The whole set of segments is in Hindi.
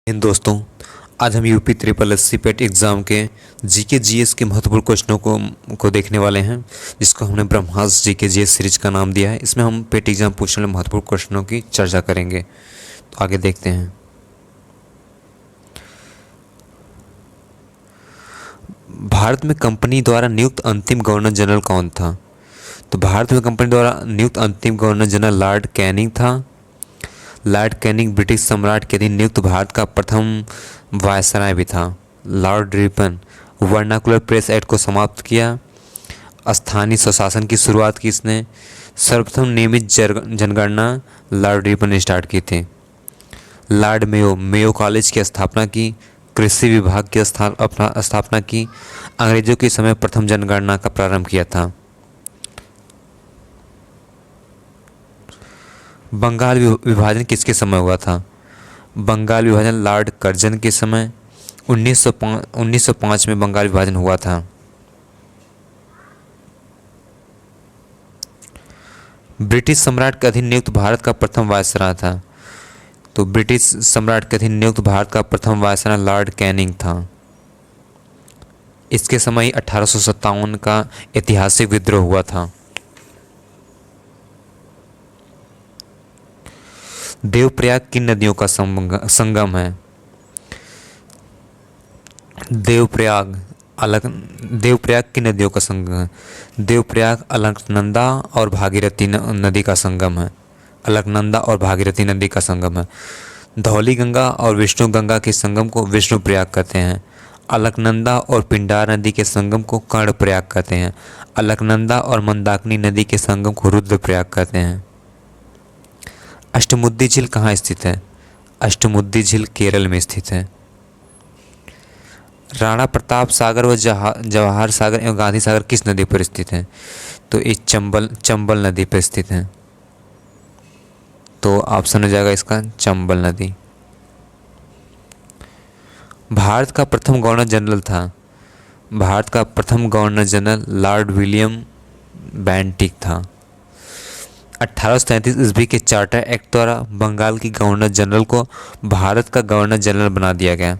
इन दोस्तों, आज हम यूपी ट्रिपल एस सी पेट एग्ज़ाम के जीके जीएस के महत्वपूर्ण क्वेश्चनों को देखने वाले हैं, जिसको हमने ब्रह्मास्त्र जीके जीएस सीरीज का नाम दिया है। इसमें हम पेट एग्ज़ाम पूछने वाले महत्वपूर्ण क्वेश्चनों की चर्चा करेंगे। तो आगे देखते हैं। भारत में कंपनी द्वारा नियुक्त अंतिम गवर्नर जनरल कौन था? तो भारत में कंपनी द्वारा नियुक्त अंतिम गवर्नर जनरल लॉर्ड कैनिंग था। लॉर्ड कैनिंग ब्रिटिश सम्राट के अधीन नियुक्त भारत का प्रथम वायसराय भी था। Lord Ripon vernacular press act को समाप्त किया। स्थानीय स्वशासन की शुरुआत की इसने। सर्वप्रथम नियमित जनगणना लॉर्ड रिपन ने स्टार्ट की थी। लॉर्ड मेयो कॉलेज की स्थापना की। कृषि विभाग की स्थापना की। अंग्रेजों के समय प्रथम जनगणना का प्रारंभ किया था। बंगाल विभाजन किसके समय हुआ था? बंगाल विभाजन लॉर्ड कर्जन के समय 1905 में बंगाल विभाजन हुआ था। ब्रिटिश सम्राट के अधीन नियुक्त भारत का प्रथम वायसराय था। तो ब्रिटिश सम्राट के अधीन नियुक्त भारत का प्रथम वायसराय लॉर्ड कैनिंग था। इसके समय 1857 का ऐतिहासिक विद्रोह हुआ था। देवप्रयाग किन नदियों का संगम है? देवप्रयाग किन नदियों का संगम है? देवप्रयाग अलकनंदा और भागीरथी नदी का संगम है। अलकनंदा और भागीरथी नदी का संगम है। धौली गंगा और विष्णु गंगा के संगम को विष्णु प्रयाग कहते हैं। अलकनंदा और पिंडार नदी के संगम को कर्ण प्रयाग कहते हैं। अलकनंदा और मंदाकिनी नदी के संगम को रुद्र प्रयाग कहते हैं। अष्टमुद्दी झील कहाँ स्थित है? अष्टमुद्दी झील केरल में स्थित है। राणा प्रताप सागर व जवाहर सागर एवं गांधी सागर किस नदी पर स्थित है? तो ये चंबल नदी पर स्थित है। तो ऑप्शन हो जाएगा इसका चंबल नदी। भारत का प्रथम गवर्नर जनरल था। भारत का प्रथम governor general Lord William Bentinck था। 1833 ईस्वी के चार्टर एक्ट द्वारा बंगाल की गवर्नर जनरल को भारत का गवर्नर जनरल बना दिया गया।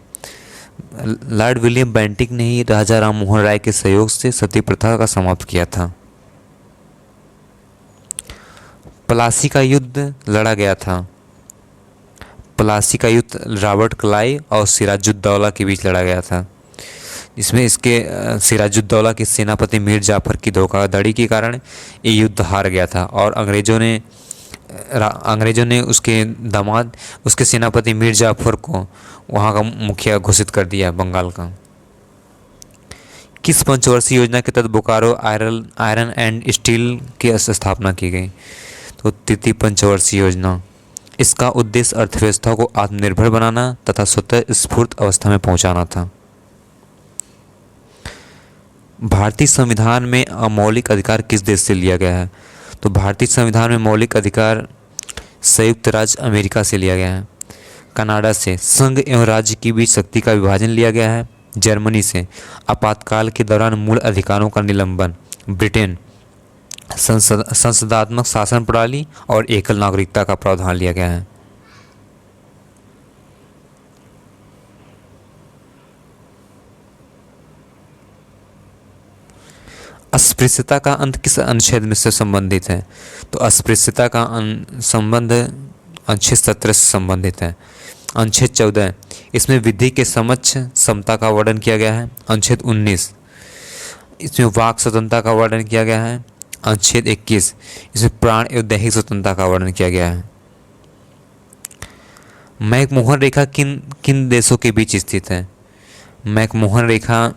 लॉर्ड विलियम बेंटिक ने ही राजा राम मोहन राय के सहयोग से सती प्रथा का समाप्त किया था। प्लासी का युद्ध लड़ा गया था। प्लासी का युद्ध रॉबर्ट क्लाइव और सिराजुद्दौला के बीच लड़ा गया था। इसमें सिराजुद्दौला के सेनापति मीर जाफर की धोखाधड़ी के कारण ये युद्ध हार गया था और अंग्रेजों ने उसके दामाद उसके सेनापति मीर जाफर को वहाँ का मुखिया घोषित कर दिया बंगाल का। किस पंचवर्षीय योजना के तहत बोकारो आयरन एंड स्टील की स्थापना की गई? तो तृतीय पंचवर्षीय योजना। इसका उद्देश्य अर्थव्यवस्था को आत्मनिर्भर बनाना तथा स्वतः स्फूर्त अवस्था में पहुंचाना था। भारतीय संविधान में मौलिक अधिकार किस देश से लिया गया है? तो भारतीय संविधान में मौलिक अधिकार संयुक्त राज्य अमेरिका से लिया गया है। कनाडा से संघ एवं राज्य के बीच शक्ति का विभाजन लिया गया है। जर्मनी से आपातकाल के दौरान मूल अधिकारों का निलंबन। ब्रिटेन संसदात्मक शासन प्रणाली और एकल नागरिकता का प्रावधान लिया गया है। अस्पृश्यता का अंत किस अनुच्छेद में से संबंधित है? तो अस्पृश्यता का संबंध अनुच्छेद 17 से संबंधित है। अनुच्छेद 14 इसमें विधि के समक्ष समता का वर्णन किया गया है। अनुच्छेद 19 इसमें वाक स्वतंत्रता का वर्णन किया गया है। अनुच्छेद 21 इसमें प्राण एवं दैहिक स्वतंत्रता का वर्णन किया गया है। मैकमोहन रेखा किन किन देशों के बीच स्थित है? मैकमोहन रेखा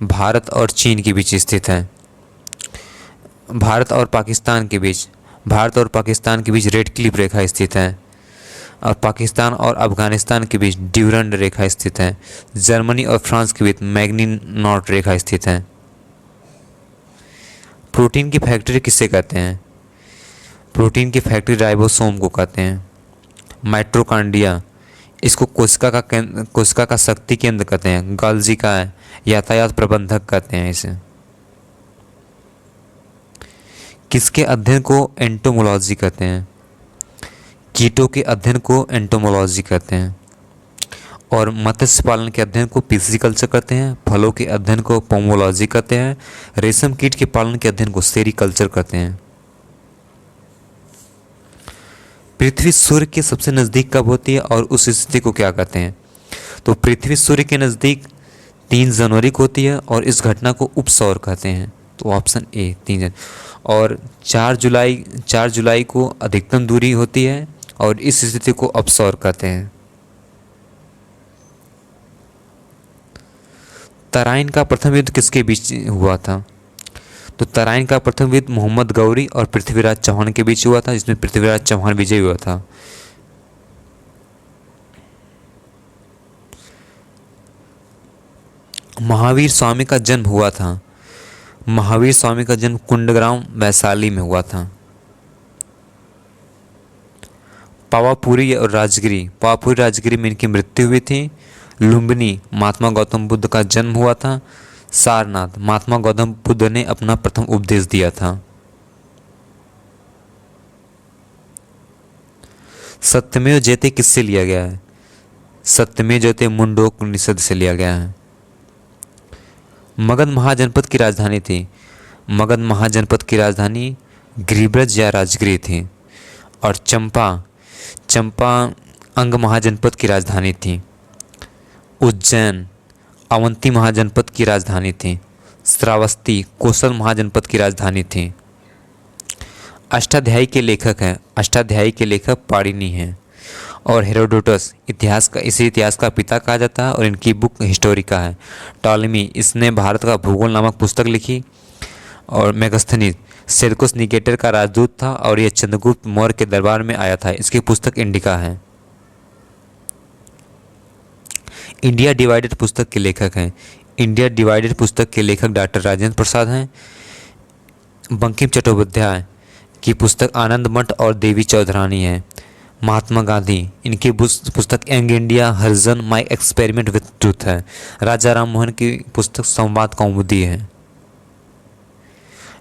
भारत और चीन के बीच स्थित है। भारत और पाकिस्तान के बीच रेड क्लिफ रेखा स्थित है और पाकिस्तान और अफगानिस्तान के बीच ड्यूरंड रेखा स्थित है। जर्मनी और फ्रांस के बीच मैग्नी-नॉट रेखा स्थित है। प्रोटीन की फैक्ट्री किसे कहते हैं? प्रोटीन की फैक्ट्री राइबोसोम को कहते हैं। माइटोकॉन्ड्रिया इसको कोशिका का शक्ति केंद्र कहते हैं। गोल्गी का यातायात प्रबंधक कहते हैं इसे। किसके अध्ययन को एंटोमोलॉजी कहते हैं? कीटों के अध्ययन को एंटोमोलॉजी कहते हैं। और मत्स्य पालन के अध्ययन को पिस्सीकल्चर कहते हैं, फलों के अध्ययन को पोमोलॉजी कहते हैं, रेशम कीट के पालन के अध्ययन को सेरीकल्चर कहते हैं। पृथ्वी सूर्य के सबसे नज़दीक कब होती है और उस स्थिति को क्या कहते हैं? तो पृथ्वी सूर्य के नज़दीक 3 जनवरी को होती है और इस घटना को उपसौर कहते हैं। तो ऑप्शन ए 3 जनवरी। और 4 जुलाई को अधिकतम दूरी होती है और इस स्थिति को अपसौर कहते हैं। तराइन का प्रथम युद्ध किसके बीच हुआ था? तो तराइन का प्रथम युद्ध मोहम्मद गौरी और पृथ्वीराज चौहान के बीच हुआ था, जिसमें पृथ्वीराज चौहान विजयी हुआ था। महावीर स्वामी का जन्म हुआ था। महावीर स्वामी का जन्म कुंडग्राम वैशाली में हुआ था। पावापुरी और राजगिरी, पावापुरी राजगिरी में इनकी मृत्यु हुई थी। लुम्बिनी महात्मा गौतम बुद्ध का जन्म हुआ था। सारनाथ महात्मा गौतम बुद्ध ने अपना प्रथम उपदेश दिया था। सत्यमेव जयते किससे लिया गया है? सत्यमेव जयते मुंडकोपनिषद से लिया गया है। मगध महाजनपद की राजधानी थी। मगध महाजनपद की राजधानी गिरिब्रज या राजगिरी थी। और चंपा अंग महाजनपद की राजधानी थी। उज्जैन अवंती महाजनपद की राजधानी थी। श्रावस्ती कोसल महाजनपद की राजधानी थी। अष्टाध्यायी के लेखक हैं, अष्टाध्यायी के लेखक पाणिनि हैं। और हेरोडोटस इतिहास का पिता कहा जाता है और इनकी बुक हिस्टोरिका है। टॉलेमी इसने भारत का भूगोल नामक पुस्तक लिखी। और मेगस्थनीज सेल्यूकस निकेटर का राजदूत था और यह चंद्रगुप्त मौर्य के दरबार में आया था। इसकी पुस्तक इंडिका है। इंडिया डिवाइडेड पुस्तक के लेखक हैं। इंडिया डिवाइडेड पुस्तक के लेखक डॉक्टर राजेंद्र प्रसाद हैं। बंकिम चट्टोपाध्याय की पुस्तक आनंद मठ और देवी चौधरानी है। महात्मा गांधी इनकी पुस्तक young India Harijan my experiment with truth है। राजा राम मोहन की पुस्तक संवाद कौमुदी है।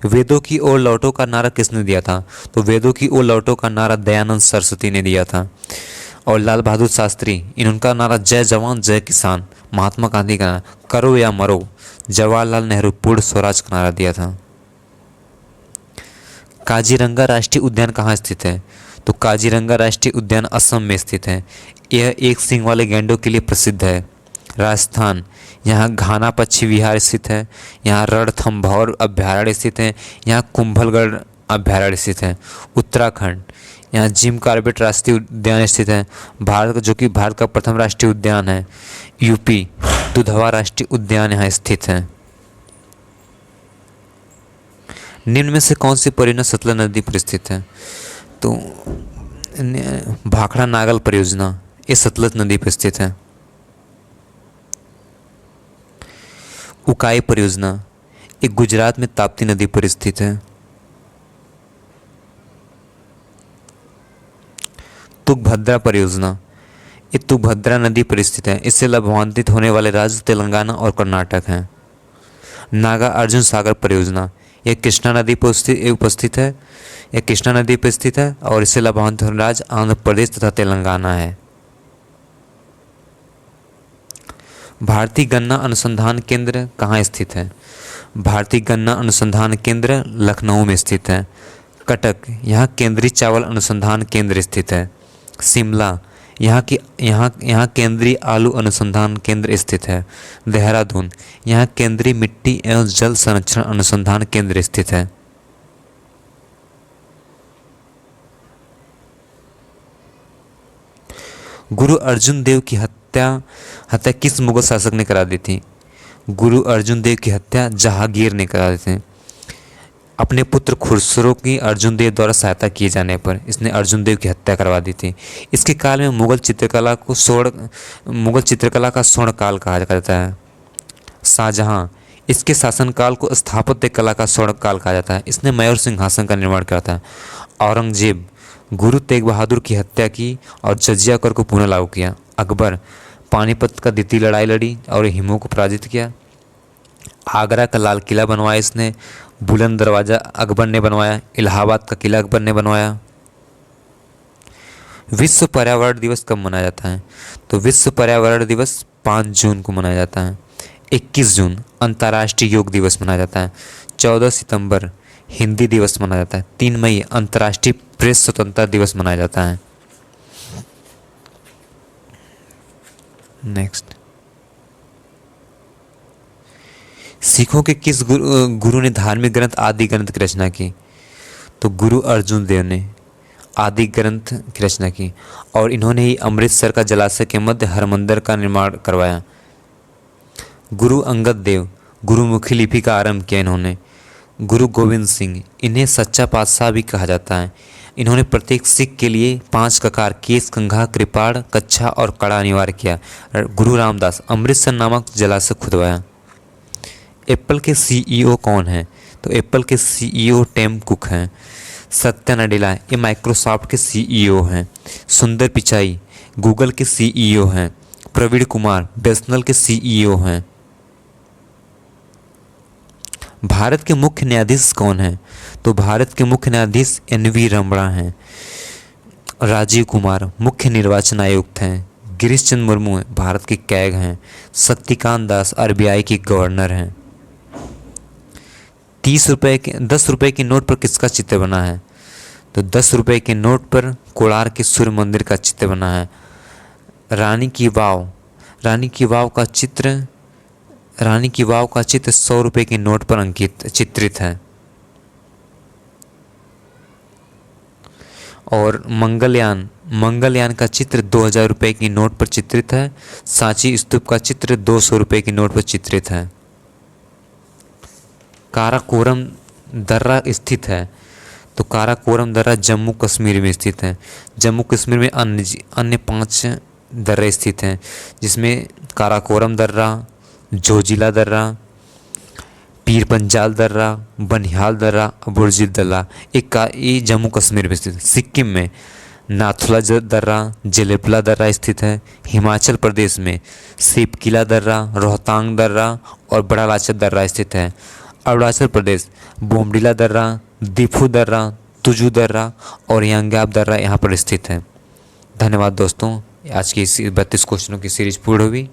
वेदों की ओर लौटो का नारा किसने दिया था? तो वेदों की ओर लौटो का नारा दयानंद सरस्वती ने दिया था। और लाल बहादुर शास्त्री इनका नारा जय जवान जय किसान। महात्मा गांधी का नारा करो या मरो। जवाहरलाल नेहरू पूर्ण स्वराज का नारा दिया था। काजीरंगा राष्ट्रीय उद्यान कहाँ स्थित है? तो काजीरंगा राष्ट्रीय उद्यान असम में स्थित है। यह एक सींग वाले गैंडों के लिए प्रसिद्ध है। राजस्थान यहाँ घाना पक्षी विहार स्थित है। यहाँ रणथंभौर अभ्यारण्य स्थित है। यहाँ कुंभलगढ़ अभ्यारण्य स्थित है। उत्तराखंड यहाँ जिम कॉर्बेट राष्ट्रीय उद्यान स्थित है, जो कि भारत का प्रथम राष्ट्रीय उद्यान है। यूपी दुधवा राष्ट्रीय उद्यान यहाँ स्थित है। निम्न में से कौन सी परियोजना सतलज नदी पर स्थित है? तो भाखड़ा नागल परियोजना ये सतलज नदी पर स्थित है। उकाई परियोजना ये गुजरात में ताप्ती नदी पर स्थित है। तुंगभद्रा परियोजना ये तुंगभद्रा नदी पर स्थित है। इससे लाभान्वित होने वाले राज्य तेलंगाना और कर्नाटक हैं। नागा अर्जुन सागर परियोजना यह कृष्णा नदी पर उपस्थित है। यह कृष्णा नदी पर स्थित है और इससे लाभान्वित होने राज्य आंध्र प्रदेश तथा तेलंगाना है। भारतीय गन्ना अनुसंधान केंद्र कहाँ स्थित है? भारतीय गन्ना अनुसंधान केंद्र लखनऊ में स्थित है। कटक यहाँ केंद्रीय चावल अनुसंधान केंद्र स्थित है। शिमला यहाँ केंद्रीय आलू अनुसंधान केंद्र स्थित है। देहरादून यहाँ केंद्रीय मिट्टी एवं जल संरक्षण अनुसंधान केंद्र स्थित है। गुरु अर्जुन देव की हत्या किस मुगल शासक ने करा दी थी? गुरु अर्जुन देव की हत्या जहांगीर ने करा दी थी। अपने पुत्र खुसरो की अर्जुन देव द्वारा सहायता किए जाने पर इसने अर्जुन देव की हत्या करवा दी थी। इसके काल में मुगल चित्रकला का स्वर्ण काल कहा जाता है। शाहजहां इसके शासनकाल को स्थापत्य कला का स्वर्ण काल कहा जाता है। इसने मयूर सिंहासन का निर्माण किया था। औरंगजेब गुरु तेग बहादुर की हत्या की और जजिया कर को पुनः लागू किया। अकबर पानीपत का द्वितीय लड़ाई लड़ी और हिमों को पराजित किया। आगरा का लाल किला बनवाया इसने। बुलंद दरवाज़ा अकबर ने बनवाया। इलाहाबाद का किला अकबर ने बनवाया। विश्व पर्यावरण दिवस कब मनाया जाता है? तो विश्व पर्यावरण दिवस 5 जून को मनाया जाता है। 21 जून अंतर्राष्ट्रीय योग दिवस मनाया जाता है। 14 सितंबर हिंदी दिवस मनाया जाता है। 3 मई अंतर्राष्ट्रीय प्रेस स्वतंत्रता दिवस मनाया जाता है। नेक्स्ट, सिखों के किस गुरु ने धार्मिक ग्रंथ आदि ग्रंथ की रचना की? तो गुरु अर्जुन देव ने आदि ग्रंथ की रचना की और इन्होंने ही अमृतसर का जलाशय के मध्य हरमंदिर का निर्माण करवाया। गुरु अंगद देव गुरुमुखी लिपि का आरंभ किया इन्होंने। गुरु गोविंद सिंह, इन्हें सच्चा पातशाह भी कहा जाता है। इन्होंने प्रत्येक सिख के लिए 5 ककार केस, कंघा, कृपाण, कच्छा और कड़ा अनिवार्य किया। गुरु रामदास अमृतसर नामक जलाशय खुदवाया। एप्पल के सीईओ कौन हैं? तो एप्पल के सीईओ टिम कुक हैं। सत्या नडेला ये माइक्रोसॉफ्ट के सीईओ हैं। सुंदर पिचाई गूगल के सीईओ हैं। प्रवीण कुमार बीएसएनएल के सीईओ हैं। भारत के मुख्य न्यायाधीश कौन हैं? तो भारत के मुख्य न्यायाधीश एनवी रमणा हैं। राजीव कुमार मुख्य निर्वाचन आयुक्त हैं। गिरीश चंद्र मुर्मू भारत के कैग हैं। शक्तिकांत दास आरबीआई के गवर्नर हैं। 10 रुपए के नोट पर किसका चित्र बना है? तो 10 रुपए के नोट पर कोणार्क के सूर्य मंदिर का चित्र बना है। रानी की वाव का चित्र 100 रुपए के नोट पर चित्रित है। और मंगलयान का चित्र 2000 रुपए की नोट पर चित्रित है। सांची स्तूप का चित्र 200 रुपए की नोट पर चित्रित है। काराकोरम दर्रा स्थित है। तो काराकोरम दर्रा जम्मू कश्मीर में स्थित है। जम्मू कश्मीर में अन्य 5 दर्रे स्थित हैं, जिसमें काराकोरम दर्रा, जोजिला दर्रा, पीर पंजाल दर्रा, बनिहाल दर्रा, बुर्जिल दर्रा। ये जम्मू कश्मीर में स्थित है। सिक्किम में नाथुला दर्रा, जेलेपला दर्रा स्थित है। हिमाचल प्रदेश में सिपकिला दर्रा, रोहतांग दर्रा और बड़ा लाचत दर्रा स्थित है। अरुणाचल प्रदेश बोमडिला दर्रा, दिफू दर्रा, तुजू दर्रा और यांग्याब दर्रा यहाँ पर स्थित है। धन्यवाद दोस्तों, आज की इस 32 क्वेश्चनों की सीरीज पूर्ण हुई।